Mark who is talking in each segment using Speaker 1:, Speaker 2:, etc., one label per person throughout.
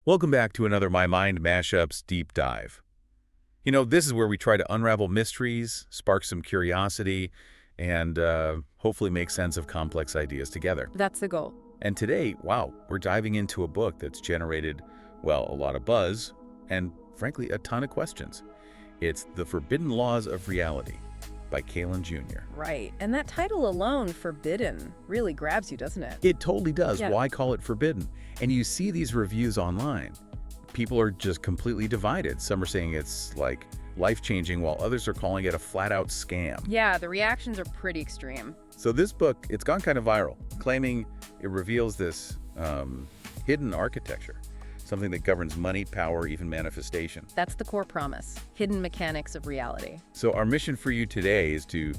Speaker 1: Welcome back to another My Mind MashUps deep dive. This is where we try to unravel mysteries, spark some curiosity, and hopefully make sense of complex ideas together.
Speaker 2: That's the goal.
Speaker 1: And today, wow, we're diving into a book that's generated, well, a lot of buzz and, frankly, a ton of questions. It's The Forbidden Laws of Reality by Kalen Junior.
Speaker 2: Right. And that title alone, Forbidden, really grabs you, doesn't it?
Speaker 1: It totally does.
Speaker 2: Yeah.
Speaker 1: Why call it forbidden? And you see these reviews online. People are just completely divided. Some are saying it's like life-changing, while others are calling it a flat-out scam.
Speaker 2: Yeah, the reactions are pretty extreme.
Speaker 1: So this book, it's gone kind of viral, claiming it reveals this hidden architecture, something that governs money, power, even manifestation.
Speaker 2: That's the core promise. Hidden mechanics of reality.
Speaker 1: So our mission for you today is to,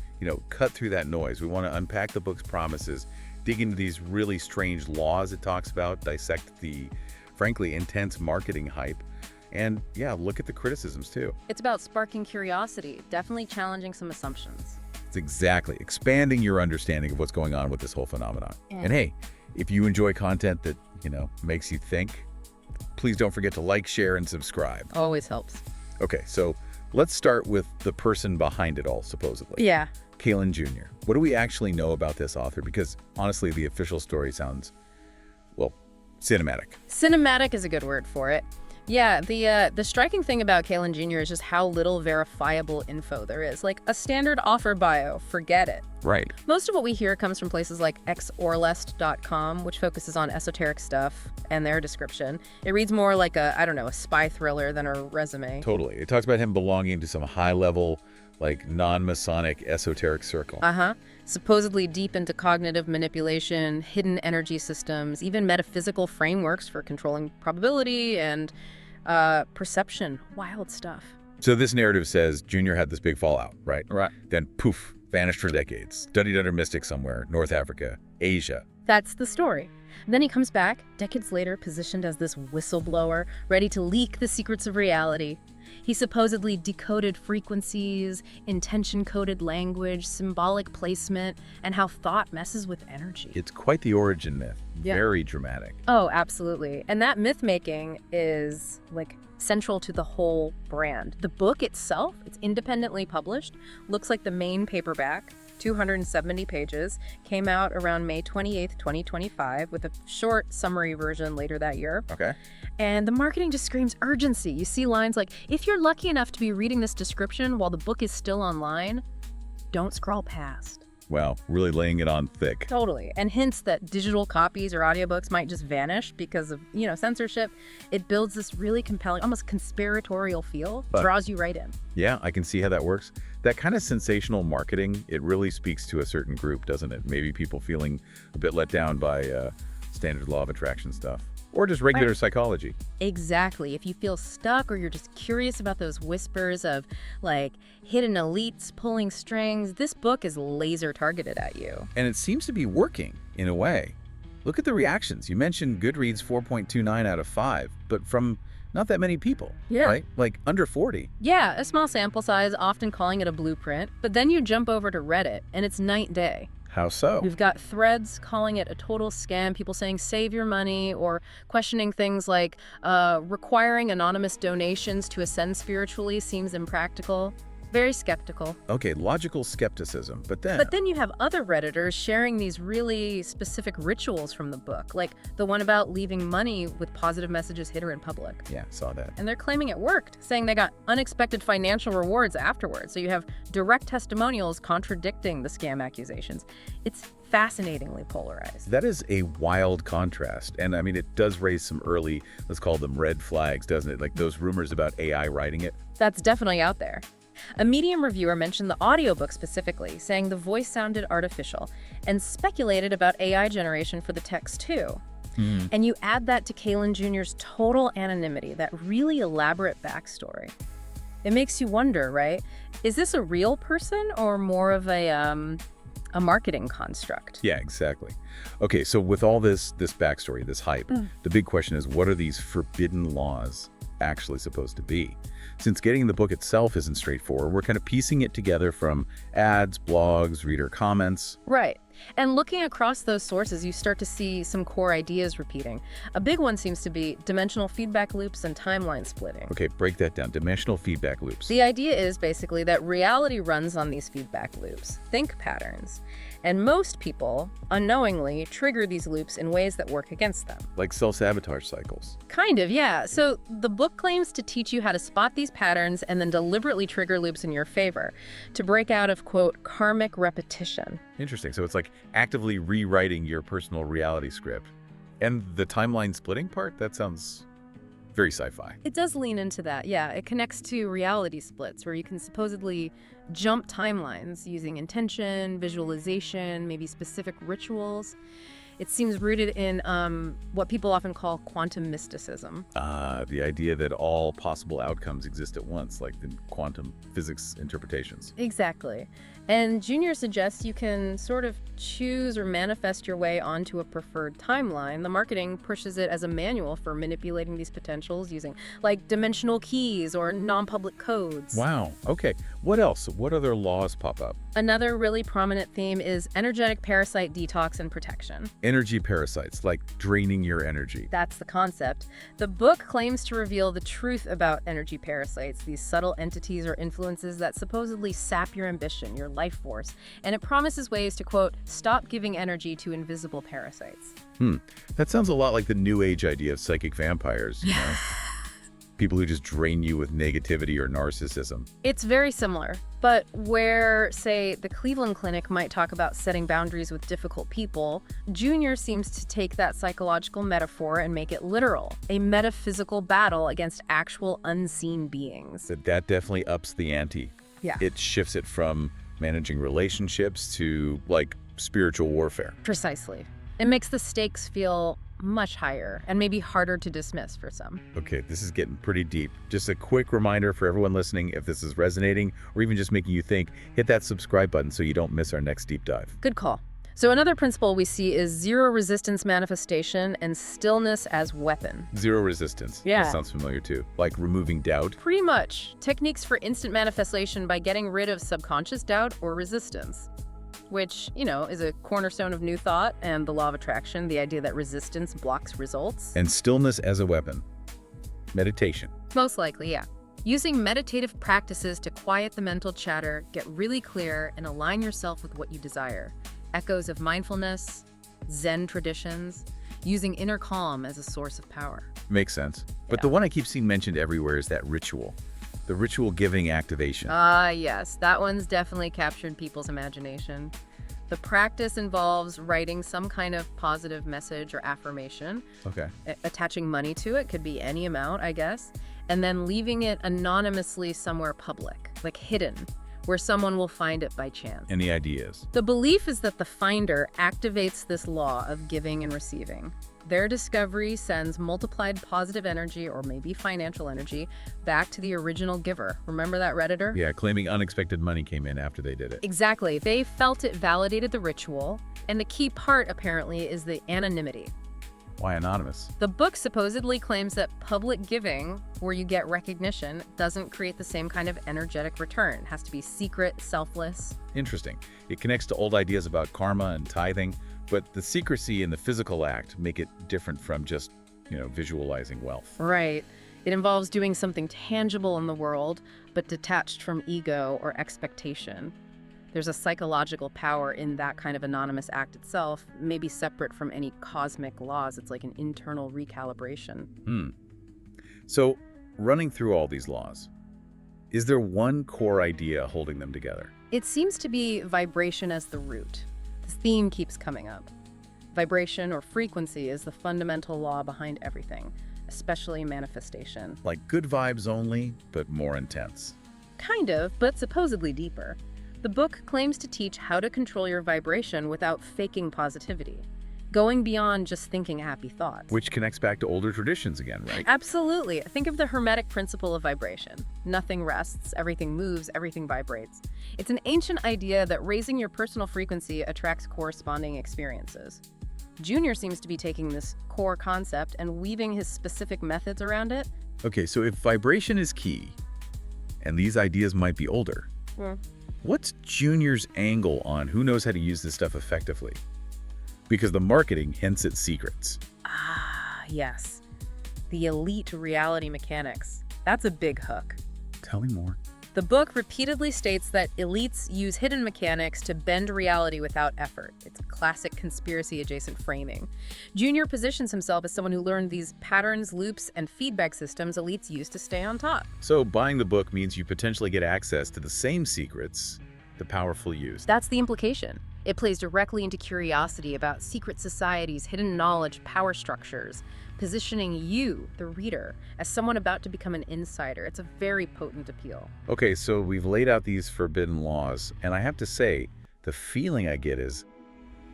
Speaker 1: cut through that noise. We want to unpack the book's promises, dig into these really strange laws it talks about, dissect the, frankly, intense marketing hype, and yeah, look at the criticisms too.
Speaker 2: It's about sparking curiosity, definitely challenging some assumptions.
Speaker 1: It's exactly expanding your understanding of what's going on with this whole phenomenon. And hey, if you enjoy content that, makes you think, please don't forget to like, share, and subscribe.
Speaker 2: Always helps.
Speaker 1: Okay, so let's start with the person behind it all, supposedly.
Speaker 2: Yeah.
Speaker 1: Kalen Junior. What do we actually know about this author? Because honestly, the official story sounds, well, cinematic.
Speaker 2: Cinematic is a good word for it. Yeah, the striking thing about Kalen Jr. is just how little verifiable info there is. Like a standard author bio, forget it.
Speaker 1: Right.
Speaker 2: Most of what we hear comes from places like xorlest.com, which focuses on esoteric stuff and their description. It reads more like a spy thriller than a resume.
Speaker 1: Totally. It talks about him belonging to some high-level, like non-Masonic esoteric circle.
Speaker 2: Supposedly deep into cognitive manipulation, hidden energy systems, even metaphysical frameworks for controlling probability and perception. Wild stuff.
Speaker 1: So this narrative says Junior had this big fallout, right?
Speaker 3: Right.
Speaker 1: Then poof, vanished for decades. Studied under mystics somewhere, North Africa, Asia.
Speaker 2: That's the story. And then he comes back, decades later, positioned as this whistleblower, ready to leak the secrets of reality. He supposedly decoded frequencies, intention-coded language, symbolic placement, and how thought messes with energy.
Speaker 1: It's quite the origin myth.
Speaker 2: Yeah.
Speaker 1: Very dramatic.
Speaker 2: Oh, absolutely. And that myth-making is, central to the whole brand. The book itself, it's independently published, looks like the main paperback, 270 pages, came out around May 28th, 2025, with a short summary version later that year.
Speaker 1: Okay.
Speaker 2: And the marketing just screams urgency. You see lines like, if you're lucky enough to be reading this description while the book is still online, don't scroll past.
Speaker 1: Wow, really laying it on thick.
Speaker 2: Totally. And hints that digital copies or audiobooks might just vanish because of, censorship. It builds this really compelling, almost conspiratorial feel, draws you right in.
Speaker 1: Yeah, I can see how that works. That kind of sensational marketing, it really speaks to a certain group, doesn't it? Maybe people feeling a bit let down by standard law of attraction stuff. Or just regular psychology.
Speaker 2: Exactly. If you feel stuck or you're just curious about those whispers of, hidden elites pulling strings, this book is laser targeted at you.
Speaker 1: And it seems to be working, in a way. Look at the reactions. You mentioned Goodreads 4.29 out of 5, but from not that many people, right? Like under 40.
Speaker 2: Yeah, a small sample size, often calling it a blueprint. But then you jump over to Reddit, and it's night and day.
Speaker 1: How so?
Speaker 2: We've got threads calling it a total scam, people saying save your money, or questioning things like requiring anonymous donations to ascend spiritually seems impractical. Very skeptical.
Speaker 1: Okay, logical skepticism, but then...
Speaker 2: But then you have other Redditors sharing these really specific rituals from the book, like the one about leaving money with positive messages hidden in public.
Speaker 1: Yeah, saw that.
Speaker 2: And they're claiming it worked, saying they got unexpected financial rewards afterwards. So you have direct testimonials contradicting the scam accusations. It's fascinatingly polarized.
Speaker 1: That is a wild contrast. And I mean, it does raise some early, let's call them red flags, doesn't it? Like those rumors about AI writing it.
Speaker 2: That's definitely out there. A Medium reviewer mentioned the audiobook specifically, saying the voice sounded artificial, and speculated about AI generation for the text too. And you add that to Kalen Jr.'s total anonymity, that really elaborate backstory. It makes you wonder, right? Is this a real person or more of a marketing construct?
Speaker 1: Yeah, exactly. Okay, so with all this backstory, this hype, the big question is, what are these forbidden laws actually supposed to be? Since getting the book itself isn't straightforward, we're kind of piecing it together from ads, blogs, reader comments.
Speaker 2: Right. And looking across those sources, you start to see some core ideas repeating. A big one seems to be dimensional feedback loops and timeline splitting.
Speaker 1: Okay, break that down. Dimensional feedback loops.
Speaker 2: The idea is basically that reality runs on these feedback loops, think patterns. And most people, unknowingly, trigger these loops in ways that work against them.
Speaker 1: Like self-sabotage cycles.
Speaker 2: Kind of, yeah. So the book claims to teach you how to spot these patterns and then deliberately trigger loops in your favor, to break out of, quote, karmic repetition.
Speaker 1: Interesting. So it's like actively rewriting your personal reality script. And the timeline splitting part, that sounds very sci-fi.
Speaker 2: It does lean into that, yeah. It connects to reality splits, where you can supposedly jump timelines using intention, visualization, maybe specific rituals. It seems rooted in what people often call quantum mysticism.
Speaker 1: The idea that all possible outcomes exist at once, like the quantum physics interpretations.
Speaker 2: Exactly. And Junior suggests you can sort of choose or manifest your way onto a preferred timeline. The marketing pushes it as a manual for manipulating these potentials using, like, dimensional keys or non-public codes.
Speaker 1: Wow. Okay. What else? What other laws pop up?
Speaker 2: Another really prominent theme is energetic parasite detox and protection.
Speaker 1: Energy parasites, like draining your energy.
Speaker 2: That's the concept. The book claims to reveal the truth about energy parasites, these subtle entities or influences that supposedly sap your ambition, your life force, and it promises ways to, quote, stop giving energy to invisible parasites.
Speaker 1: That sounds a lot like the New Age idea of psychic vampires, you know? People who just drain you with negativity or narcissism.
Speaker 2: It's very similar, but where, say, the Cleveland Clinic might talk about setting boundaries with difficult people, Junior seems to take that psychological metaphor and make it literal, a metaphysical battle against actual unseen beings.
Speaker 1: That definitely ups the ante.
Speaker 2: Yeah.
Speaker 1: It shifts it from managing relationships to, like, spiritual warfare.
Speaker 2: Precisely. It makes the stakes feel much higher and maybe harder to dismiss for some.
Speaker 1: Okay, this is getting pretty deep. Just a quick reminder for everyone listening, if this is resonating or even just making you think, hit that subscribe button so you don't miss our next deep dive.
Speaker 2: Good call. So another principle we see is zero resistance manifestation and stillness as weapon.
Speaker 1: Zero resistance.
Speaker 2: Yeah.
Speaker 1: That sounds familiar too. Like removing doubt.
Speaker 2: Pretty much. Techniques for instant manifestation by getting rid of subconscious doubt or resistance, which, you know, is a cornerstone of New Thought and the law of attraction, the idea that resistance blocks results.
Speaker 1: And stillness as a weapon. Meditation.
Speaker 2: Most likely, yeah. Using meditative practices to quiet the mental chatter, get really clear, and align yourself with what you desire. Echoes of mindfulness, Zen traditions, using inner calm as a source of power.
Speaker 1: Makes sense. But
Speaker 2: Yeah.
Speaker 1: the one I keep seeing mentioned everywhere is that ritual. The ritual giving activation.
Speaker 2: Yes, that one's definitely captured people's imagination. The practice involves writing some kind of positive message or affirmation,
Speaker 1: Okay.
Speaker 2: attaching money to it, could be any amount, I guess, and then leaving it anonymously somewhere public, like hidden, where someone will find it by chance.
Speaker 1: Any ideas?
Speaker 2: The belief is that the finder activates this law of giving and receiving. Their discovery sends multiplied positive energy, or maybe financial energy, back to the original giver. Remember that Redditor?
Speaker 1: Yeah, claiming unexpected money came in after they did it.
Speaker 2: Exactly. They felt it validated the ritual, and the key part, apparently, is the anonymity.
Speaker 1: Why anonymous?
Speaker 2: The book supposedly claims that public giving, where you get recognition, doesn't create the same kind of energetic return. It has to be secret, selfless.
Speaker 1: Interesting. It connects to old ideas about karma and tithing, but the secrecy in the physical act make it different from just, visualizing wealth.
Speaker 2: Right. It involves doing something tangible in the world, but detached from ego or expectation. There's a psychological power in that kind of anonymous act itself, maybe separate from any cosmic laws. It's like an internal recalibration.
Speaker 1: So, running through all these laws, is there one core idea holding them together?
Speaker 2: It seems to be vibration as the root. This theme keeps coming up. Vibration or frequency is the fundamental law behind everything, especially manifestation.
Speaker 1: Like good vibes only, but more intense.
Speaker 2: Kind of, but supposedly deeper. The book claims to teach how to control your vibration without faking positivity, going beyond just thinking happy thoughts.
Speaker 1: Which connects back to older traditions again, right?
Speaker 2: Absolutely. Think of the Hermetic principle of vibration. Nothing rests, everything moves, everything vibrates. It's an ancient idea that raising your personal frequency attracts corresponding experiences. Junior seems to be taking this core concept and weaving his specific methods around it.
Speaker 1: Okay, so if vibration is key, and these ideas might be older, What's Junior's angle on who knows how to use this stuff effectively? Because the marketing hints at secrets.
Speaker 2: Ah, yes. The elite reality mechanics. That's a big hook.
Speaker 1: Tell me more.
Speaker 2: The book repeatedly states that elites use hidden mechanics to bend reality without effort. It's classic conspiracy-adjacent framing. Junior positions himself as someone who learned these patterns, loops, and feedback systems elites use to stay on top.
Speaker 1: So buying the book means you potentially get access to the same secrets the powerful use.
Speaker 2: That's the implication. It plays directly into curiosity about secret societies, hidden knowledge, power structures, positioning you, the reader, as someone about to become an insider. It's a very potent appeal.
Speaker 1: Okay, so we've laid out these forbidden laws, and I have to say, the feeling I get is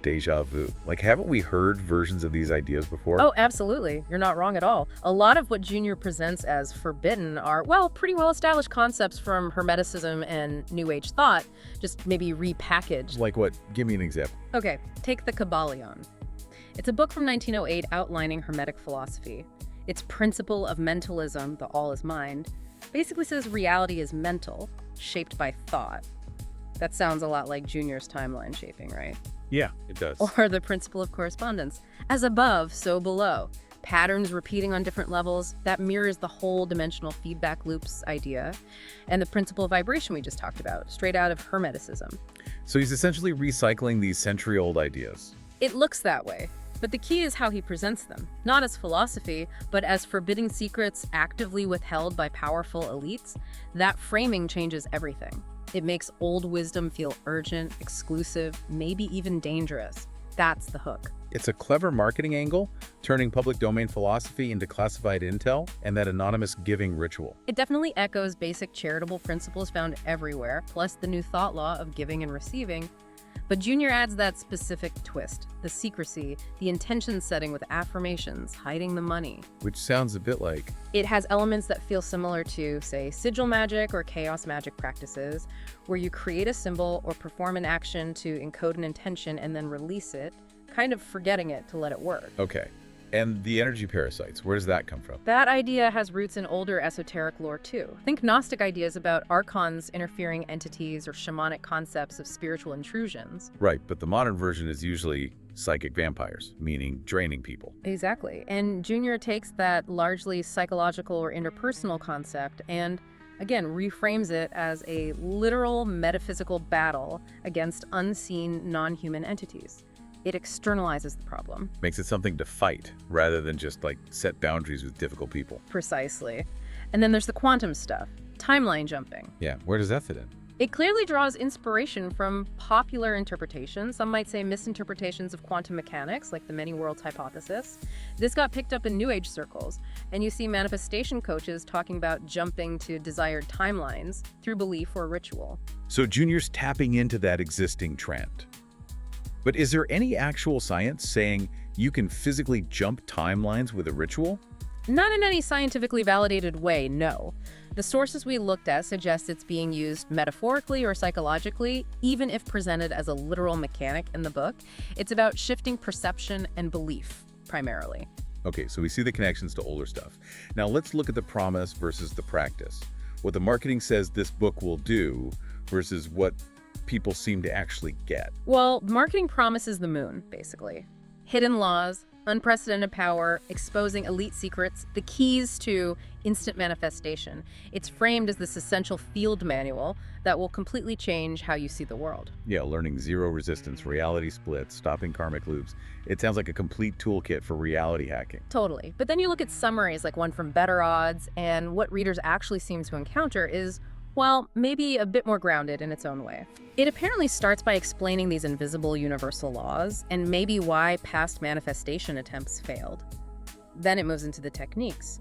Speaker 1: deja vu. Like, haven't we heard versions of these ideas before?
Speaker 2: Oh, absolutely. You're not wrong at all. A lot of what Junior presents as forbidden are, well, pretty well-established concepts from Hermeticism and New Age thought, just maybe repackaged.
Speaker 1: Like what? Give me an example.
Speaker 2: Okay, take the Kabbalion. It's a book from 1908 outlining Hermetic philosophy. Its principle of mentalism, the all is mind, basically says reality is mental, shaped by thought. That sounds a lot like Junior's timeline shaping, right?
Speaker 1: Yeah, it does.
Speaker 2: Or the principle of correspondence. As above, so below. Patterns repeating on different levels, that mirrors the whole dimensional feedback loops idea. And the principle of vibration we just talked about, straight out of Hermeticism.
Speaker 1: So he's essentially recycling these century-old ideas.
Speaker 2: It looks that way. But the key is how he presents them, not as philosophy, but as forbidding secrets actively withheld by powerful elites. That framing changes everything. It makes old wisdom feel urgent, exclusive, maybe even dangerous. That's the hook.
Speaker 1: It's a clever marketing angle, turning public domain philosophy into classified intel and that anonymous giving ritual.
Speaker 2: It definitely echoes basic charitable principles found everywhere, plus the new thought law of giving and receiving. But Junior adds that specific twist, the secrecy, the intention setting with affirmations, hiding the money.
Speaker 1: Which sounds a bit like...
Speaker 2: It has elements that feel similar to, say, sigil magic or chaos magic practices, where you create a symbol or perform an action to encode an intention and then release it, kind of forgetting it to let it work.
Speaker 1: Okay. And the energy parasites, where does that come from?
Speaker 2: That idea has roots in older esoteric lore too. Think Gnostic ideas about archons, interfering entities, or shamanic concepts of spiritual intrusions.
Speaker 1: Right, but the modern version is usually psychic vampires, meaning draining people.
Speaker 2: Exactly. And Junior takes that largely psychological or interpersonal concept and, again, reframes it as a literal metaphysical battle against unseen non-human entities. It externalizes the problem.
Speaker 1: Makes it something to fight, rather than just, like, set boundaries with difficult people.
Speaker 2: Precisely. And then there's the quantum stuff, timeline jumping.
Speaker 1: Yeah, where does that fit in?
Speaker 2: It clearly draws inspiration from popular interpretations, some might say misinterpretations of quantum mechanics, like the many worlds hypothesis. This got picked up in New Age circles, and you see manifestation coaches talking about jumping to desired timelines through belief or ritual.
Speaker 1: So Junior's tapping into that existing trend. But is there any actual science saying you can physically jump timelines with a ritual?
Speaker 2: Not in any scientifically validated way, no. The sources we looked at suggest it's being used metaphorically or psychologically, even if presented as a literal mechanic in the book. It's about shifting perception and belief, primarily.
Speaker 1: Okay, so we see the connections to older stuff. Now let's look at the promise versus the practice. What the marketing says this book will do versus what people seem to actually get.
Speaker 2: Well, marketing promises the moon, basically. Hidden laws, unprecedented power, exposing elite secrets, the keys to instant manifestation. It's framed as this essential field manual that will completely change how you see the world.
Speaker 1: Yeah, learning zero resistance, reality splits, stopping karmic loops. It sounds like a complete toolkit for reality hacking.
Speaker 2: Totally. But then you look at summaries like one from Better Odds, and what readers actually seem to encounter is, well, maybe a bit more grounded in its own way. It apparently starts by explaining these invisible universal laws and maybe why past manifestation attempts failed. Then it moves into the techniques.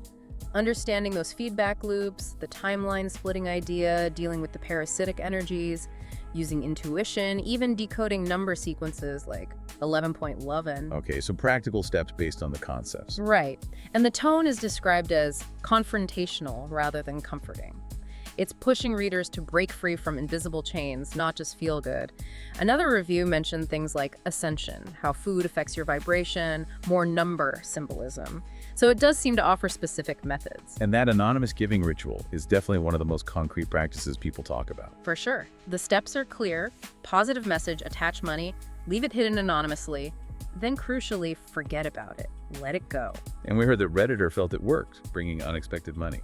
Speaker 2: Understanding those feedback loops, the timeline splitting idea, dealing with the parasitic energies, using intuition, even decoding number sequences like 11.11.
Speaker 1: Okay, so practical steps based on the concepts.
Speaker 2: Right. And the tone is described as confrontational rather than comforting. It's pushing readers to break free from invisible chains, not just feel good. Another review mentioned things like ascension, how food affects your vibration, more number symbolism. So it does seem to offer specific methods.
Speaker 1: And that anonymous giving ritual is definitely one of the most concrete practices people talk about.
Speaker 2: For sure. The steps are clear: positive message, attach money, leave it hidden anonymously, then crucially, forget about it. Let it go.
Speaker 1: And we heard that Redditor felt it worked, bringing unexpected money.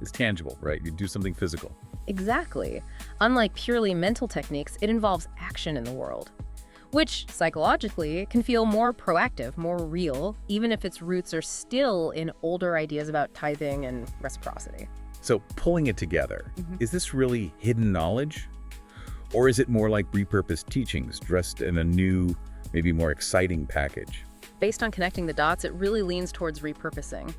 Speaker 1: It's tangible, right? You do something physical.
Speaker 2: Exactly. Unlike purely mental techniques, it involves action in the world, which psychologically can feel more proactive, more real, even if its roots are still in older ideas about tithing and reciprocity.
Speaker 1: So pulling it together, is this really hidden knowledge? Or is it more like repurposed teachings dressed in a new, maybe more exciting package?
Speaker 2: Based on connecting the dots, it really leans towards repurposing.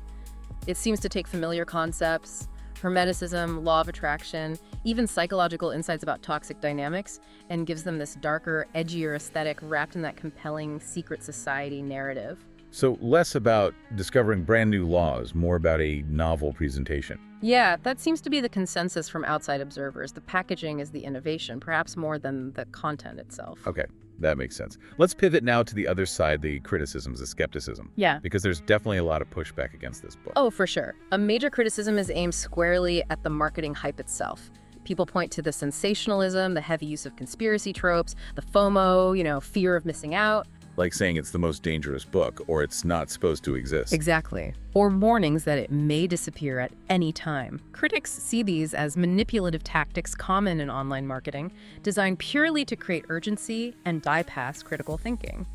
Speaker 2: It seems to take familiar concepts, Hermeticism, law of attraction, even psychological insights about toxic dynamics, and gives them this darker, edgier aesthetic wrapped in that compelling secret society narrative.
Speaker 1: So less about discovering brand new laws, more about a novel presentation.
Speaker 2: Yeah, that seems to be the consensus from outside observers. The packaging is the innovation, perhaps more than the content itself.
Speaker 1: Okay, that makes sense. Let's pivot now to the other side, the criticisms, the skepticism.
Speaker 2: Yeah.
Speaker 1: Because there's definitely a lot of pushback against this book.
Speaker 2: Oh, for sure. A major criticism is aimed squarely at the marketing hype itself. People point to the sensationalism, the heavy use of conspiracy tropes, the FOMO, fear of missing out.
Speaker 1: Like saying it's the most dangerous book, or it's not supposed to exist.
Speaker 2: Exactly. Or warnings that it may disappear at any time. Critics see these as manipulative tactics common in online marketing, designed purely to create urgency and bypass critical thinking.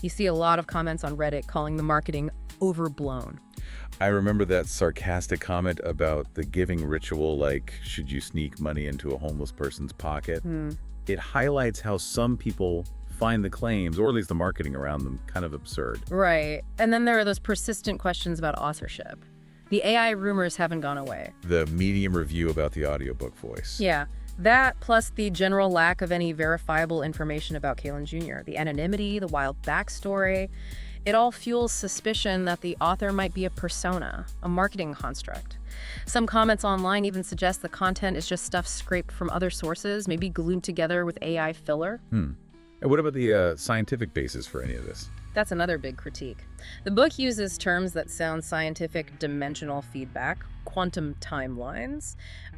Speaker 2: You see a lot of comments on Reddit calling the marketing overblown.
Speaker 1: I remember that sarcastic comment about the giving ritual, like, should you sneak money into a homeless person's pocket? It highlights how some people find the claims, or at least the marketing around them, kind of absurd.
Speaker 2: Right. And then there are those persistent questions about authorship. The AI rumors haven't gone away.
Speaker 1: The Medium review about the audiobook voice.
Speaker 2: Yeah. That, plus the general lack of any verifiable information about Kalen Junior, the anonymity, the wild backstory, it all fuels suspicion that the author might be a persona, a marketing construct. Some comments online even suggest the content is just stuff scraped from other sources, maybe glued together with AI filler.
Speaker 1: And what about the scientific basis for any of this?
Speaker 2: That's another big critique. The book uses terms that sound scientific: dimensional feedback, quantum timelines,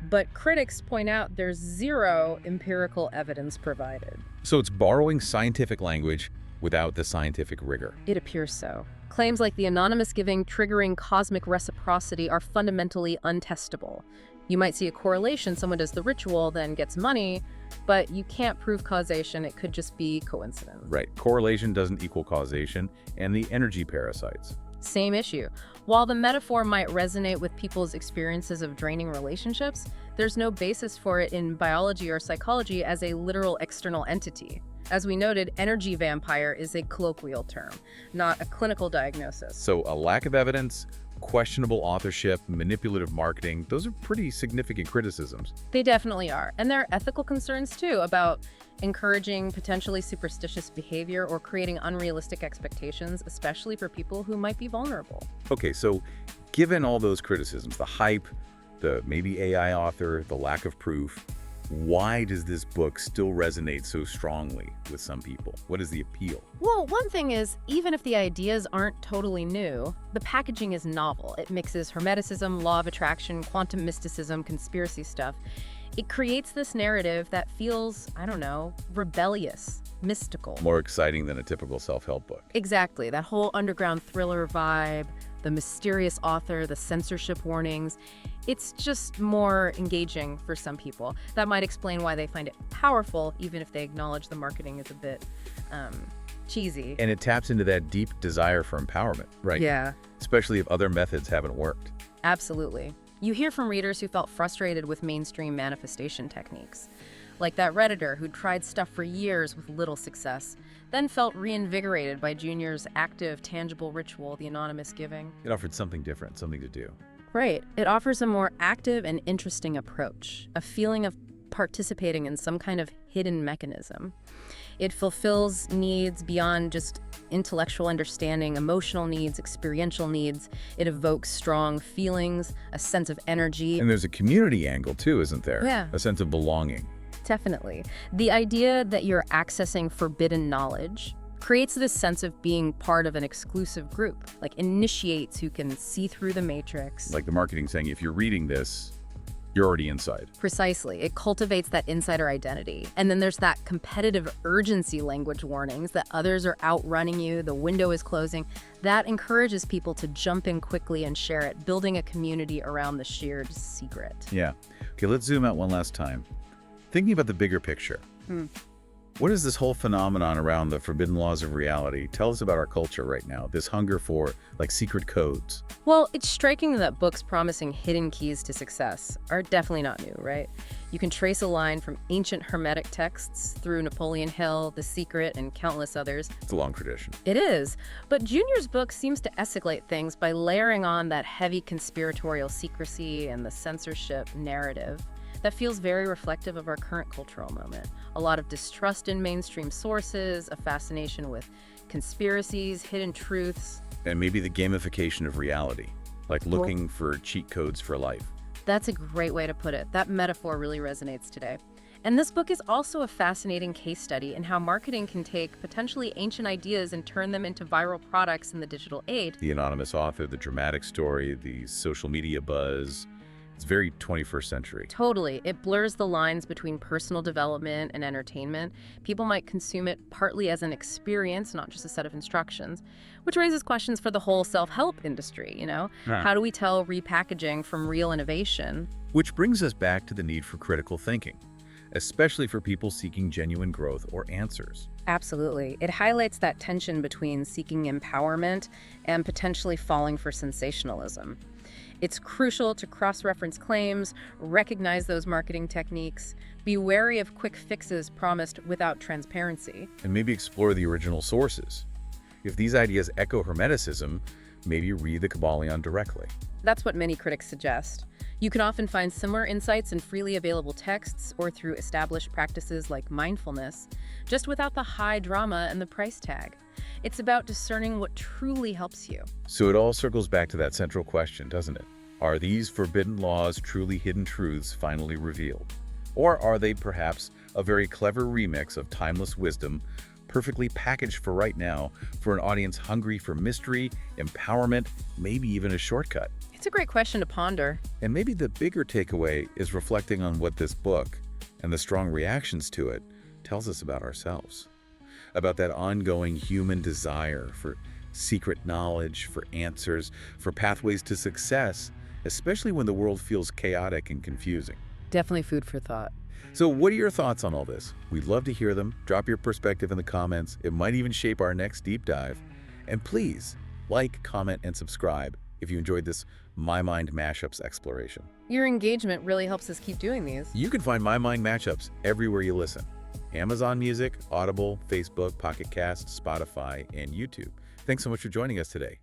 Speaker 2: but critics point out there's zero empirical evidence provided.
Speaker 1: So it's borrowing scientific language without the scientific rigor.
Speaker 2: It appears so. Claims like the anonymous giving triggering cosmic reciprocity are fundamentally untestable. You might see a correlation: someone does the ritual, then gets money, but you can't prove causation. It could just be coincidence.
Speaker 1: Right. Correlation doesn't equal causation, and the energy parasites.
Speaker 2: Same issue. While the metaphor might resonate with people's experiences of draining relationships, there's no basis for it in biology or psychology as a literal external entity. As we noted, energy vampire is a colloquial term, not a clinical diagnosis.
Speaker 1: So a lack of evidence, questionable authorship, manipulative marketing, those are pretty significant criticisms.
Speaker 2: They definitely are. And there are ethical concerns, too, about encouraging potentially superstitious behavior or creating unrealistic expectations, especially for people who might be vulnerable.
Speaker 1: Okay, so given all those criticisms, the hype, the maybe AI author, the lack of proof, why does this book still resonate so strongly with some people? What is the appeal?
Speaker 2: Well, one thing is, even if the ideas aren't totally new, the packaging is novel. It mixes Hermeticism, law of attraction, quantum mysticism, conspiracy stuff. It creates this narrative that feels, rebellious, mystical.
Speaker 1: More exciting than a typical self-help book.
Speaker 2: Exactly. That whole underground thriller vibe, the mysterious author, the censorship warnings. It's just more engaging for some people. That might explain why they find it powerful, even if they acknowledge the marketing is a bit cheesy.
Speaker 1: And it taps into that deep desire for empowerment, right?
Speaker 2: Yeah.
Speaker 1: Especially if other methods haven't worked.
Speaker 2: Absolutely. You hear from readers who felt frustrated with mainstream manifestation techniques, like that Redditor who tried stuff for years with little success, then felt reinvigorated by Junior's active, tangible ritual, the anonymous giving.
Speaker 1: It offered something different, something to do.
Speaker 2: Right. It offers a more active and interesting approach, a feeling of participating in some kind of hidden mechanism. It fulfills needs beyond just intellectual understanding, emotional needs, experiential needs. It evokes strong feelings, a sense of energy.
Speaker 1: And there's a community angle too, isn't there?
Speaker 2: Yeah.
Speaker 1: A sense of belonging.
Speaker 2: Definitely. The idea that you're accessing forbidden knowledge, creates this sense of being part of an exclusive group, like initiates who can see through the matrix.
Speaker 1: Like the marketing saying, if you're reading this, you're already inside.
Speaker 2: Precisely. It cultivates that insider identity. And then there's that competitive urgency language warnings that others are outrunning you, the window is closing. That encourages people to jump in quickly and share it, building a community around the shared secret.
Speaker 1: Yeah. Okay, let's zoom out one last time. Thinking about the bigger picture. What is this whole phenomenon around the forbidden laws of reality? Tell us about our culture right now, this hunger for, like, secret codes.
Speaker 2: Well, it's striking that books promising hidden keys to success are definitely not new, right? You can trace a line from ancient Hermetic texts through Napoleon Hill, The Secret, and countless others.
Speaker 1: It's a long tradition.
Speaker 2: It is, but Junior's book seems to escalate things by layering on that heavy conspiratorial secrecy and the censorship narrative. That feels very reflective of our current cultural moment. A lot of distrust in mainstream sources, a fascination with conspiracies, hidden truths.
Speaker 1: And maybe the gamification of reality, like looking for cheat codes for life.
Speaker 2: That's a great way to put it. That metaphor really resonates today. And this book is also a fascinating case study in how marketing can take potentially ancient ideas and turn them into viral products in the digital age.
Speaker 1: The anonymous author, the dramatic story, the social media buzz. It's very 21st century.
Speaker 2: Totally. It blurs the lines between personal development and entertainment. People might consume it partly as an experience, not just a set of instructions, which raises questions for the whole self-help industry, you know? How do we tell repackaging from real innovation?
Speaker 1: Which brings us back to the need for critical thinking, especially for people seeking genuine growth or answers.
Speaker 2: Absolutely. It highlights that tension between seeking empowerment and potentially falling for sensationalism. It's crucial to cross-reference claims, recognize those marketing techniques, be wary of quick fixes promised without transparency.
Speaker 1: And maybe explore the original sources. If these ideas echo Hermeticism, maybe read the Kabbalion directly.
Speaker 2: That's what many critics suggest. You can often find similar insights in freely available texts or through established practices like mindfulness, just without the high drama and the price tag. It's about discerning what truly helps you.
Speaker 1: So it all circles back to that central question, doesn't it? Are these forbidden laws truly hidden truths finally revealed? Or are they perhaps a very clever remix of timeless wisdom, perfectly packaged for right now, for an audience hungry for mystery, empowerment, maybe even a shortcut?
Speaker 2: It's a great question to ponder.
Speaker 1: And maybe the bigger takeaway is reflecting on what this book, and the strong reactions to it, tells us about ourselves. About that ongoing human desire for secret knowledge, for answers, for pathways to success, especially when the world feels chaotic and confusing.
Speaker 2: Definitely food for thought.
Speaker 1: So what are your thoughts on all this? We'd love to hear them. Drop your perspective in the comments. It might even shape our next deep dive. And please, like, comment, and subscribe if you enjoyed this My Mind MashUps exploration.
Speaker 2: Your engagement really helps us keep doing these.
Speaker 1: You can find My Mind MashUps everywhere you listen. Amazon Music, Audible, Facebook, Pocket Cast, Spotify, and YouTube. Thanks so much for joining us today.